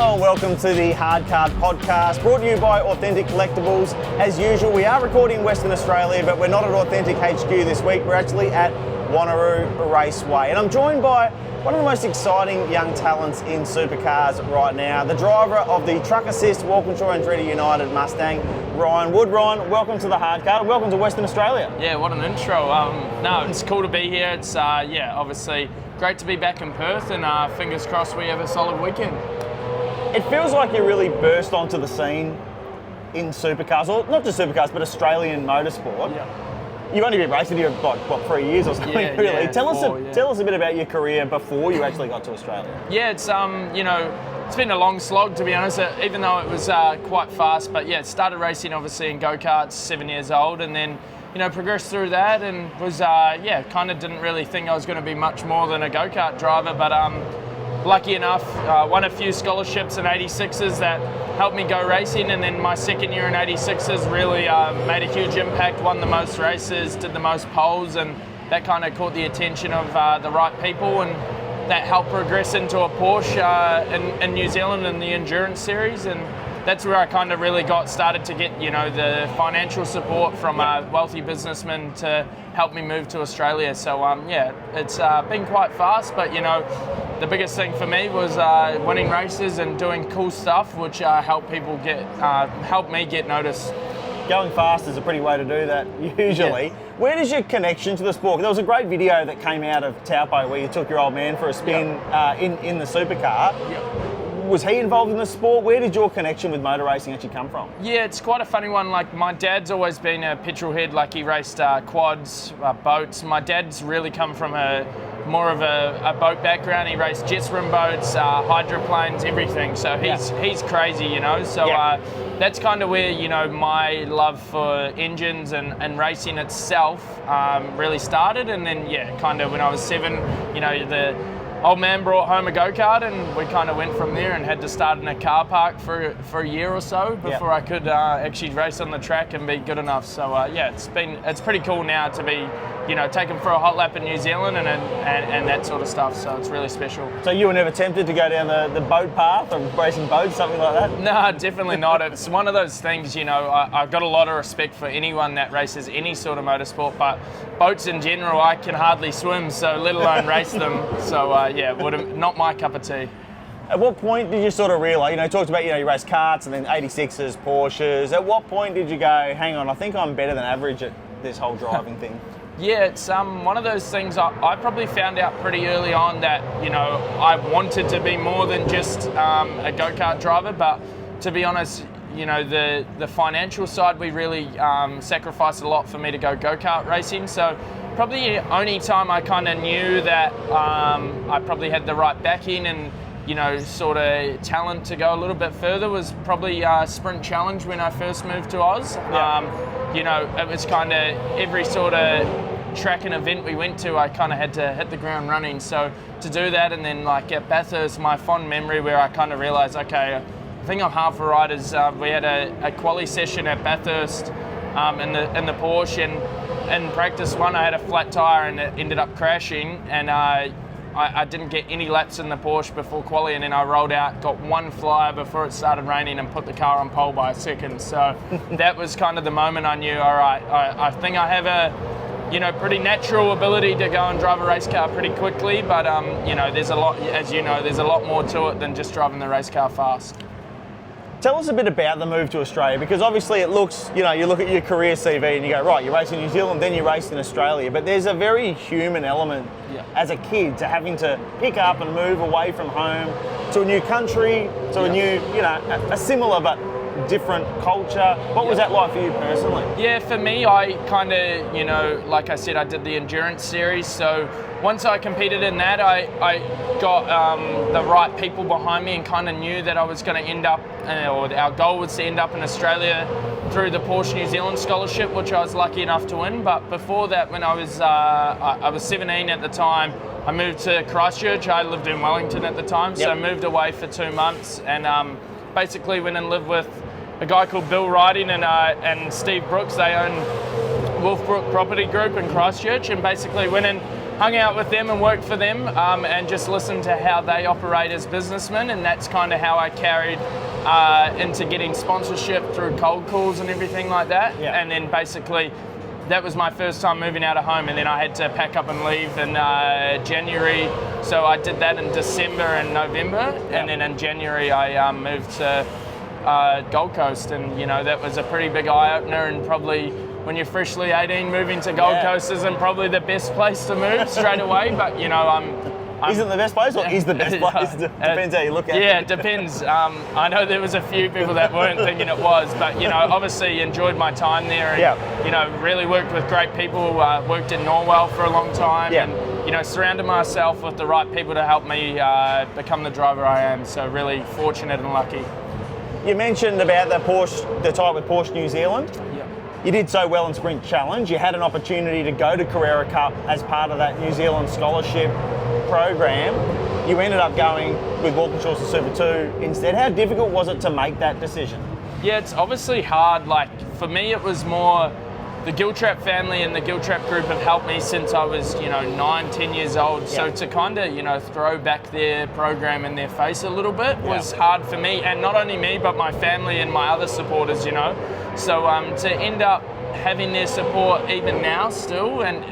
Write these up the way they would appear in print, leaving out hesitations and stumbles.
Hello and welcome to the Hard Card Podcast, brought to you by Authentic Collectables. As usual, we are recording in Western Australia, but we're not at Authentic HQ this week. We're actually at Wanneroo Raceway. And I'm joined by one of the most exciting young talents in supercars right now, the driver of the Truck Assist Walkinshaw and Andretti United Mustang, Ryan Wood. Ryan, welcome to the Hard Card. Welcome to Western Australia. Yeah, what an intro. No, it's cool to be here. It's, obviously great to be back in Perth, and fingers crossed we have a solid weekend. It feels like you really burst onto the scene in supercars, or not just supercars, but Australian motorsport. Yeah. You've only been racing here for what, 3 years or something, really? Yeah, Tell us a bit about your career before you actually got to Australia. Yeah, it's it's been a long slog, to be honest, even though it was quite fast. But yeah, started racing obviously in go-karts, 7 years old, and then progressed through that, and was kind of didn't really think I was going to be much more than a go-kart driver, but lucky enough, won a few scholarships in 86s that helped me go racing, and then my second year in 86s really made a huge impact, won the most races, did the most poles, and that kind of caught the attention of the right people, and that helped progress into a Porsche in New Zealand in the Endurance Series, and that's where I kind of really started to get, the financial support from wealthy businessmen to help me move to Australia. So it's been quite fast, but the biggest thing for me was winning races and doing cool stuff, which helped me get noticed. Going fast is a pretty way to do that, usually. Yeah. Where does your connection to the sport? There was a great video that came out of Taupo where you took your old man for a spin in the supercar. Yep. Was he involved in the sport? Where did your connection with motor racing actually come from? Yeah, it's quite a funny one. Like, my dad's always been a petrol head. Like, he raced quads, boats. My dad's really come from more of a boat background. He raced jet swim boats, hydroplanes, everything. So he's crazy, So that's kind of where, my love for engines and racing itself really started. And then, kind of when I was 7, the old man brought home a go-kart, and we kind of went from there and had to start in a car park for a year or so before I could actually race on the track and be good enough. So it's pretty cool now to be taken for a hot lap in New Zealand and that sort of stuff. So it's really special. So you were never tempted to go down the boat path or racing boats, something like that? No, definitely not. It's one of those things, I've got a lot of respect for anyone that races any sort of motorsport, but boats in general, I can hardly swim, so let alone race them. So not my cup of tea. At what point did you sort of realise, you talked about, you race karts and then 86s, Porsches. At what point did you go, hang on, I think I'm better than average at this whole driving thing? Yeah, it's one of those things I probably found out pretty early on that, I wanted to be more than just a go-kart driver, but to be honest, the financial side, we really sacrificed a lot for me to go-kart racing. So probably the only time I kind of knew that I probably had the right backing and, sort of talent to go a little bit further was probably Sprint Challenge when I first moved to Oz. It was kind of every sort of track and event we went to, I kind of had to hit the ground running. So to do that, and then like at Bathurst, my fond memory where I kind of realised, okay, I think I'm half right is we had a quali session at Bathurst in the Porsche, and in practice one I had a flat tyre and it ended up crashing, and I didn't get any laps in the Porsche before quali, and then I rolled out, got one flyer before it started raining and put the car on pole by a second. So that was kind of the moment I knew, all right, I think I have a pretty natural ability to go and drive a race car pretty quickly, but there's a lot, as there's a lot more to it than just driving the race car fast. Tell us a bit about the move to Australia, because obviously it looks, you look at your career CV and you go, right, you race in New Zealand, then you race in Australia, but there's a very human element as a kid to having to pick up and move away from home to a new country, to a new, a similar but different culture. What was that like for you personally? Yeah, for me, I kind of, like I said, I did the Endurance Series, so once I competed in that, I got the right people behind me and kind of knew that I was going to end up, or our goal was to end up in Australia through the Porsche New Zealand scholarship, which I was lucky enough to win. But before that, when I was 17 at the time, I moved to Christchurch. I lived in Wellington at the time, so I moved away for 2 months, and basically went and lived with a guy called Bill Riding and Steve Brooks. They own Wolfbrook Property Group in Christchurch, and basically went and hung out with them and worked for them, and just listened to how they operate as businessmen, and that's kind of how I carried into getting sponsorship through cold calls and everything like that. Yeah. And then basically that was my first time moving out of home, and then I had to pack up and leave in January. So I did that in December and November, and then in January I moved to Gold Coast, and that was a pretty big eye-opener, and probably when you're freshly 18, moving to Gold Coast isn't probably the best place to move straight away, but isn't the best place, or is the best place? Depends how you look at it. Yeah, it depends. I know there was a few people that weren't thinking it was, but obviously enjoyed my time there, and really worked with great people. Worked in Norwell for a long time, and surrounded myself with the right people to help me become the driver I am. So really fortunate and lucky. You mentioned about the tie with Porsche New Zealand. Yeah. You did so well in Sprint Challenge. You had an opportunity to go to Carrera Cup as part of that New Zealand scholarship program. You ended up going with Walkinshaw's to Super 2 instead. How difficult was it to make that decision? Yeah, it's obviously hard. Like, for me, it was more the Giltrap family and the Giltrap group have helped me since I was, 9, 10 years old. So to kind of, throw back their program in their face a little bit was hard for me, and not only me, but my family and my other supporters, So to end up having their support even now still, and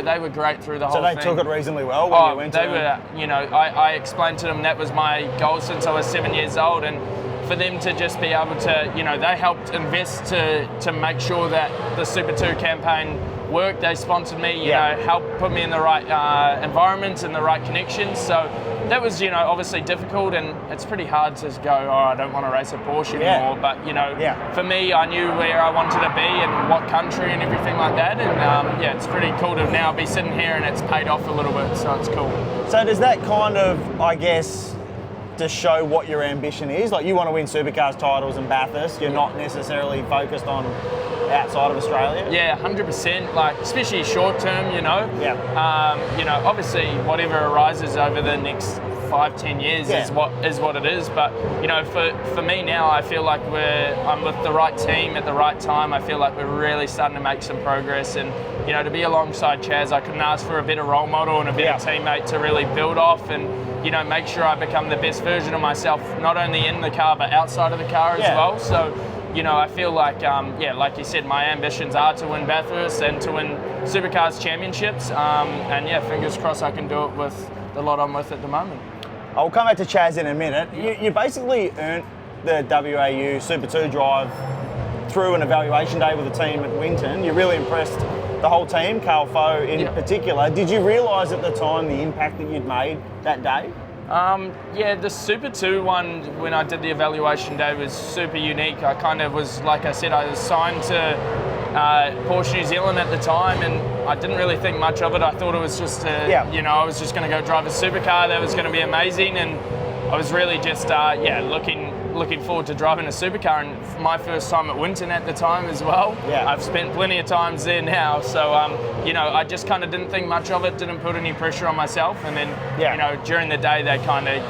they were great through the whole thing. So they took it reasonably well when you went to them? I explained to them that was my goal since I was 7 years old, and for them to just be able to, they helped invest to make sure that the Super 2 campaign worked. They sponsored me, helped put me in the right environments and the right connections. So that was, obviously difficult, and it's pretty hard to go, I don't want to race a Porsche anymore. But, for me, I knew where I wanted to be and what country and everything like that. And it's pretty cool to now be sitting here, and it's paid off a little bit, so it's cool. So does that kind of, I guess, to show what your ambition is? Like, you want to win Supercars titles and Bathurst, you're not necessarily focused on outside of Australia? Yeah, 100%, like, especially short term, obviously whatever arises over the next 5-10 years is what it is, but for me now, I feel like I'm with the right team at the right time. I feel like we're really starting to make some progress, and to be alongside Chaz, I couldn't ask for a better role model and a better teammate to really build off and make sure I become the best version of myself, not only in the car but outside of the car as well. So I feel like, like you said, my ambitions are to win Bathurst and to win Supercars championships, and fingers crossed I can do it with the lot I'm with at the moment. I'll come back to Chaz in a minute. You basically earned the WAU Super 2 drive through an evaluation day with the team at Winton. You really impressed the whole team, Carl Foe in particular. Did you realise at the time the impact that you'd made that day? The Super 2 one, when I did the evaluation day, was super unique. I kind of was, like I said, I was signed to Porsche New Zealand at the time, and I didn't really think much of it. I thought it was just, I was just going to go drive a supercar that was going to be amazing, and I was really just, looking forward to driving a supercar, and my first time at Winton at the time as well. I've spent plenty of times there now, so I just kind of didn't think much of it, didn't put any pressure on myself, and then during the day they kind of,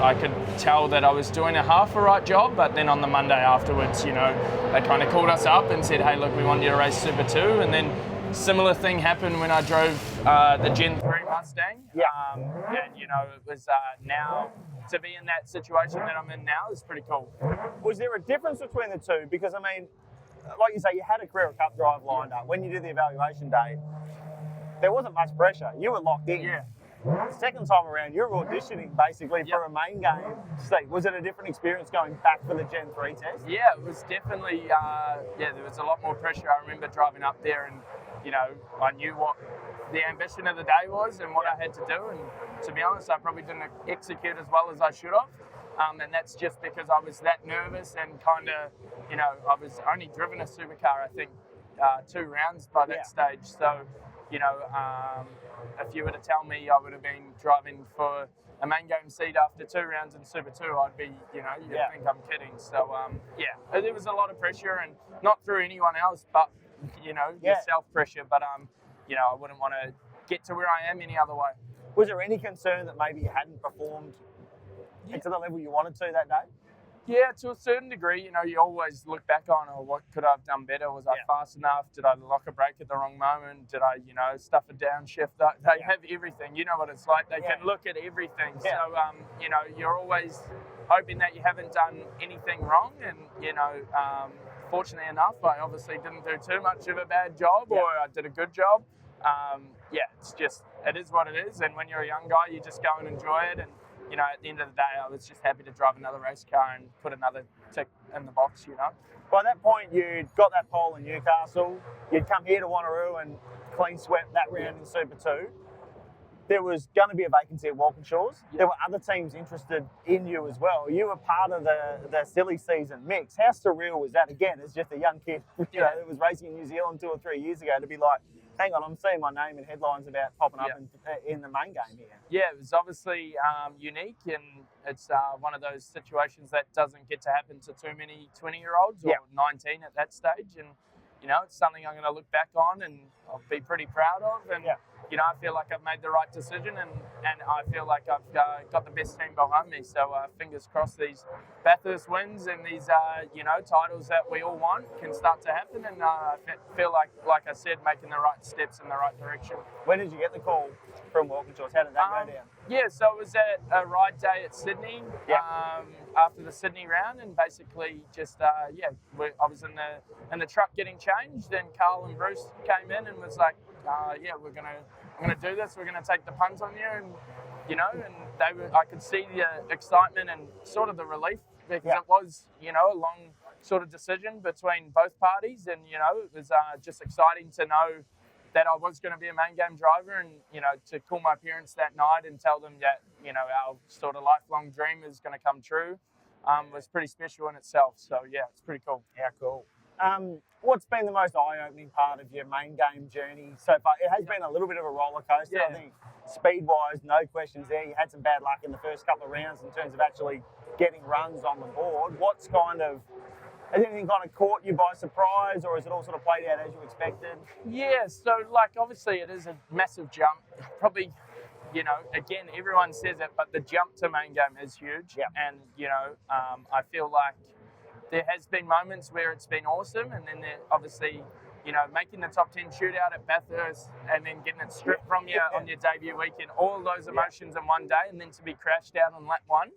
I could tell that I was doing a half a right job, but then on the Monday afterwards, they kind of called us up and said, hey, look, we want you to race Super 2, and then similar thing happened when I drove the Gen 3 Mustang. It was now to be in that situation that I'm in now is pretty cool. Was there a difference between the two? Because, I mean, like you say, you had a Carrera Cup drive lined up. When you did the evaluation day, there wasn't much pressure. You were locked in. Yeah. The second time around, you were auditioning basically for a main game seat. Was it a different experience going back for the Gen 3 test? Yeah, it was definitely, there was a lot more pressure. I remember driving up there and, I knew what the ambition of the day was and what I had to do. And to be honest, I probably didn't execute as well as I should have. And that's just because I was that nervous and kind of, I was only driven a supercar, I think, 2 rounds by that stage. So, if you were to tell me I would have been driving for a main game seat after 2 rounds in Super 2, I'd be, you'd think I'm kidding. So, there was a lot of pressure, and not through anyone else, but, yourself pressure. But, I wouldn't want to get to where I am any other way. Was there any concern that maybe you hadn't performed to the level you wanted to that day? Yeah, to a certain degree, you know, you always look back on, oh, what could I have done better? Was I fast enough? Did I lock a brake at the wrong moment? Did I, you know, stuff a downshift? They have everything. You know what it's like. They can look at everything. So, you know, you're always hoping that you haven't done anything wrong. And, you know, fortunately enough, I obviously didn't do too much of a bad job, or I did a good job. It's just, it is what it is. And when you're a young guy, you just go and enjoy it. And, you know, at the end of the day, I was just happy to drive another race car and put another tick in the box, you know. By that point, you'd got that pole in Newcastle. You'd come here to Wanneroo and clean swept that round in Super 2. There was going to be a vacancy at Walkinshaws. There were other teams interested in you as well. You were part of the silly season mix. How surreal was that? Again, as just a young kid, you know, that was racing in New Zealand 2 or 3 years ago, to be like, hang on, I'm seeing my name in headlines about popping up in the main game here. Yeah, it was obviously unique, and it's one of those situations that doesn't get to happen to too many 20-year-olds or 19 at that stage. And, you know, it's something I'm going to look back on and I'll be pretty proud of. And, you know, I feel like I've made the right decision, and I feel like I've got the best team behind me. So fingers crossed these Bathurst wins and these, you know, titles that we all want can start to happen. And I feel like I said, making the right steps in the right direction. When did you get the call from Walkinshaws? How did that go down? Yeah, so it was at a ride day at Sydney after the Sydney round, and basically just I was in the truck getting changed, and Carl and Bruce came in and was like, I'm gonna do this. We're gonna take the punt on you, and you know, and I could see the excitement and sort of the relief, because it was, you know, a long sort of decision between both parties, and you know, it was just exciting to know that I was going to be a main game driver, and you know, to call my parents that night and tell them that, you know, our sort of lifelong dream is going to come true, was pretty special in itself. So yeah, it's pretty cool. How cool. What's been the most eye-opening part of your main game journey so far? It has been a little bit of a roller coaster. I think speed-wise, no questions there. You had some bad luck in the first couple of rounds in terms of actually getting runs on the board. Has anything kind of caught you by surprise, or has it all sort of played out as you expected? Yeah, so like obviously it is a massive jump. Probably, you know, again, everyone says it, but the jump to main game is huge. And, you know, I feel like there has been moments where it's been awesome, and then obviously, you know, making the top 10 shootout at Bathurst and then getting it stripped from you on your debut weekend, all those emotions in one day, and then to be crashed out on lap 1,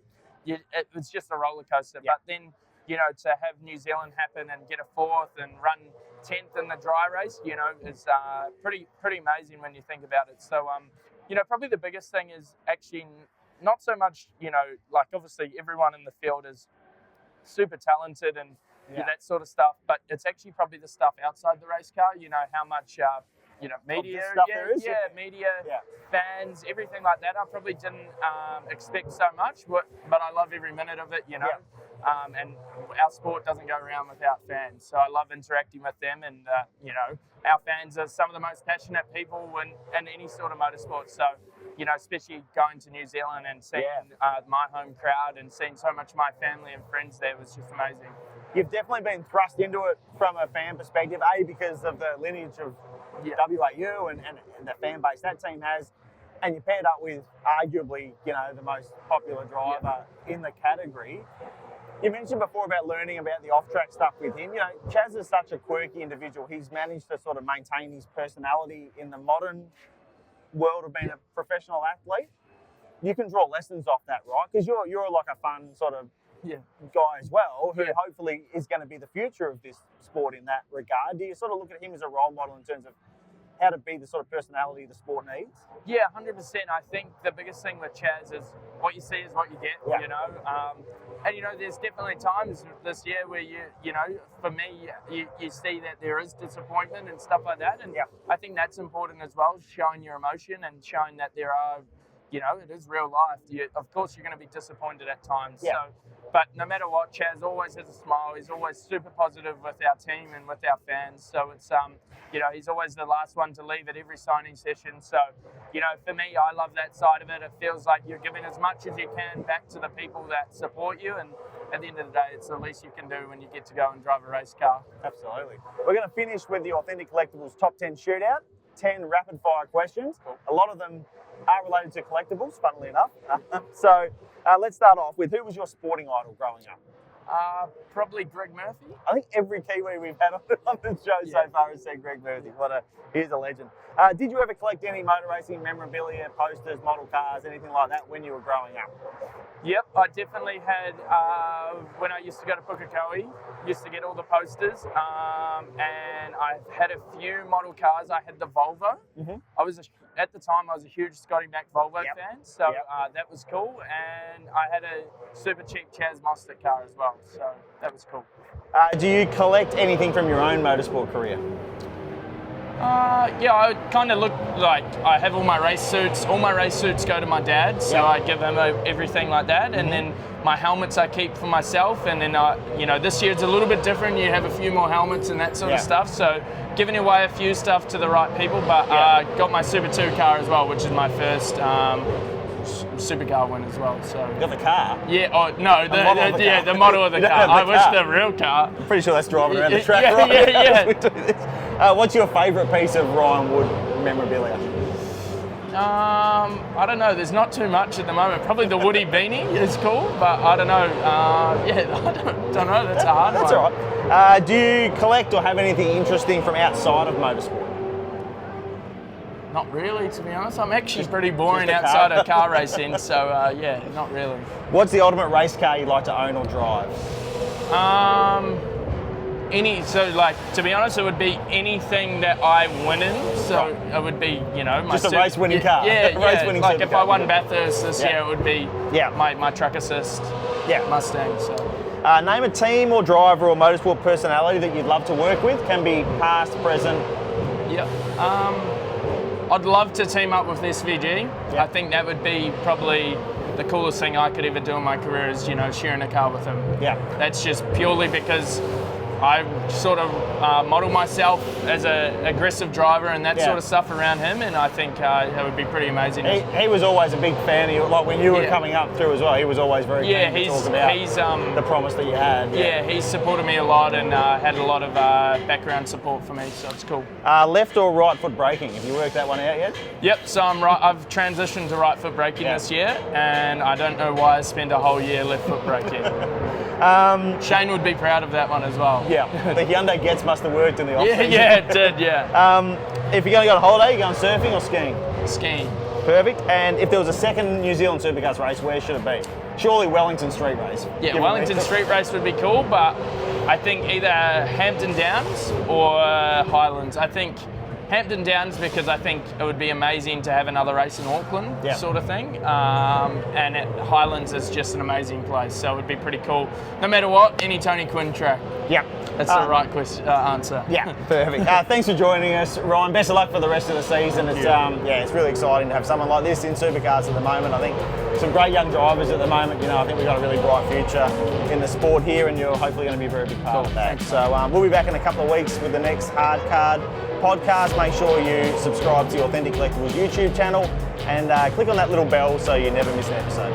it was just a roller coaster. But then, you know, to have New Zealand happen and get a 4th and run 10th in the dry race, you know, is pretty amazing when you think about it. So, you know, probably the biggest thing is actually not so much, you know, like obviously everyone in the field is super talented and that sort of stuff, but it's actually probably the stuff outside the race car, you know, how much, you know, media, media, fans, everything like that. I probably didn't expect so much, but I love every minute of it, you know. And our sport doesn't go around without fans, so I love interacting with them, and you know, our fans are some of the most passionate people in any sort of motorsport. So, you know, especially going to New Zealand and seeing my home crowd and seeing so much of my family and friends there was just amazing. You've definitely been thrust into it from a fan perspective, because of the lineage of WAU and the fan base that team has, and you paired up with arguably, you know, the most popular driver in the category. You mentioned before about learning about the off-track stuff with him. You know, Chaz is such a quirky individual. He's managed to sort of maintain his personality in the modern world of being a professional athlete. You can draw lessons off that, right? Because you're like a fun sort of guy as well, who hopefully is going to be the future of this sport in that regard. Do you sort of look at him as a role model in terms of how to be the sort of personality the sport needs? Yeah, 100%. I think the biggest thing with Chaz is what you see is what you get, you know. And, you know, there's definitely times this year where you know, for me, you see that there is disappointment and stuff like that. And I think that's important as well, showing your emotion and showing that there are, you know, it is real life. Of course, you're going to be disappointed at times. So, but no matter what, Chaz always has a smile. He's always super positive with our team and with our fans. So it's, you know, he's always the last one to leave at every signing session. So, you know, for me, I love that side of it. It feels like you're giving as much as you can back to the people that support you. And at the end of the day, it's the least you can do when you get to go and drive a race car. Absolutely. We're going to finish with the Authentic Collectables Top 10 Shootout. 10 rapid-fire questions. A lot of them are related to collectibles, funnily enough. So let's start off with, who was your sporting idol growing up? Probably Greg Murphy. I think every Kiwi we've had on the show so far has said Greg Murphy. He's a legend. Did you ever collect any motor racing memorabilia, posters, model cars, anything like that when you were growing up? Yep, I definitely had, when I used to go to Pukekohe, used to get all the posters, and I've had a few model cars. I had the Volvo. Mm-hmm. At the time, I was a huge Scotty Mac Volvo fan, so that was cool, and I had a super cheap Chaz Mostert car as well, so that was cool. Do you collect anything from your own motorsport career? Yeah, I kind of look like I have all my race suits. All my race suits go to my dad, so I give him everything like that. And then my helmets I keep for myself. And then, this year it's a little bit different. You have a few more helmets and that sort of stuff. So giving away a few stuff to the right people. But got my Super 2 car as well, which is my first Supercar win as well. So you got the car? Yeah. Oh no, the model of the car. I wish the real car. I'm pretty sure that's driving around the track. Yeah. What's your favourite piece of Ryan Wood memorabilia? I don't know. There's not too much at the moment. Probably the Woody beanie is cool, but I don't know. I don't know. That's a hard one. That's all right. Do you collect or have anything interesting from outside of motorsport? Not really, to be honest. I'm actually pretty boring outside of car racing, so not really. What's the ultimate race car you'd like to own or drive? To be honest, it would be anything that I win in. So it would be, my just a race-winning car. Race-winning like if I won Bathurst this year, it would be my truck assist Mustang. So. Name a team or driver or motorsport personality that you'd love to work with. Can be past, present. Yeah. I'd love to team up with SVG. Yep. I think that would be probably the coolest thing I could ever do in my career is, sharing a car with him. Yeah. That's just purely because I sort of model myself as an aggressive driver and that sort of stuff around him, and I think that would be pretty amazing. He was always a big fan of you, like when you were coming up through as well. He was always very keen to talk about the promise that you had. Yeah, he's supported me a lot and had a lot of background support for me, so it's cool. Left or right foot braking? Have you worked that one out yet? Yep, so I've transitioned to right foot braking this year, and I don't know why I spent a whole year left foot braking. Shane would be proud of that one as well. Yeah, the Hyundai Getz must have worked in the off season. Yeah, it did, if you're going to go on holiday, you're going surfing or skiing? Skiing. Perfect. And if there was a second New Zealand Supercars race, where should it be? Surely Wellington Street Race. Yeah, Wellington Street Race would be cool, but I think either Hampton Downs or Highlands. I think Hampton Downs because I think it would be amazing to have another race in Auckland sort of thing. And Highlands is just an amazing place, so it would be pretty cool. No matter what, any Tony Quinn track. Yeah. That's the right answer. Yeah, perfect. Thanks for joining us, Ryan. Best of luck for the rest of the season. It's it's really exciting to have someone like this in Supercars at the moment. I think some great young drivers at the moment. I think we've got a really bright future in the sport here, and you're hopefully going to be a very big part of that. Thanks. So we'll be back in a couple of weeks with the next Hard Card podcast. Make sure you subscribe to the Authentic Collectables YouTube channel and click on that little bell so you never miss an episode.